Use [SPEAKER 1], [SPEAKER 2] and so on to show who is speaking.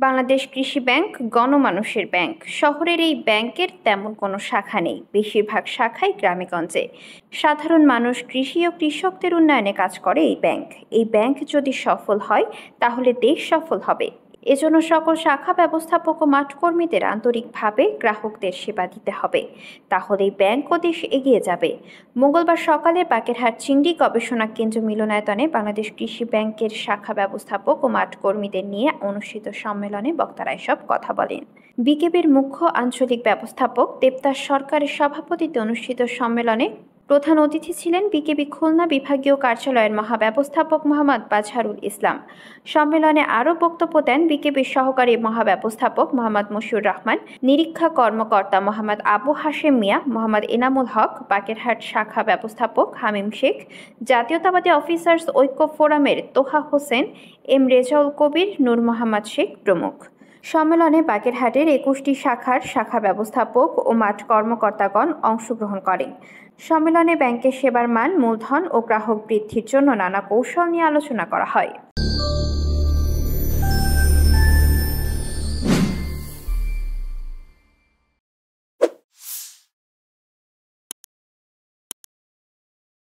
[SPEAKER 1] বাংলাদেশ কৃষি ব্যাংক গণমানুষের ব্যাংক। শহরের এই ব্যাংকের তেমন কোনো শাখা নেই, বেশিরভাগ শাখাই গ্রামেগঞ্জে। সাধারণ মানুষ, কৃষি ও কৃষকদের উন্নয়নে কাজ করে এই ব্যাংক। এই ব্যাংক যদি সফল হয় তাহলে দেশ সফল হবে। এজন্য সকল শাখা ব্যবস্থাপক ও মাঠকর্মীদের আন্তরিকভাবে গ্রাহকদের সেবা দিতে হবে, তাহলেই ব্যাংক ও দেশ এগিয়ে যাবে। মঙ্গলবার সকালে বাগেরহাট চিংড়ি গবেষণা কেন্দ্র মিলনায়তনে বাংলাদেশ কৃষি ব্যাংকের শাখা ব্যবস্থাপক ও মাঠকর্মীদের নিয়ে অনুষ্ঠিত সম্মেলনে বক্তারা এসব কথা বলেন। বিকেবির মুখ্য আঞ্চলিক ব্যবস্থাপক দেবদাস সরকারের সভাপতিত্বে অনুষ্ঠিত সম্মেলনে প্রধান অতিথি ছিলেন বিকেবি খুলনা বিভাগীয় কার্যালয়ের মহাব্যবস্থাপক মোহাম্মদ বাছারুল ইসলাম। সম্মেলনে আরও বক্তব্য দেন বিকেবির সহকারী মহাব্যবস্থাপক মোহাম্মদ মশিউর রহমান, নিরীক্ষা কর্মকর্তা মোহাম্মদ আবু হাশেম মিয়া, মোহাম্মদ এনামুল হক, বাগেরহাট শাখা ব্যবস্থাপক হামিম শেখ, জাতীয়তাবাদী অফিসার্স ঐক্য ফোরামের তোহা হোসেন, এম রেজাউল কবির, নূর মোহাম্মদ শেখ প্রমুখ। সম্মেলনে বাগেরহাটের ২১টি শাখা ব্যবস্থাপক ও মাঠ কর্মকর্তাগণ অংশগ্রহণ করেন। সম্মেলনে ব্যাংকের সেবার মান, মূলধন ও গ্রাহক বৃদ্ধির জন্য নানা কৌশল নিয়ে আলোচনা করা হয়।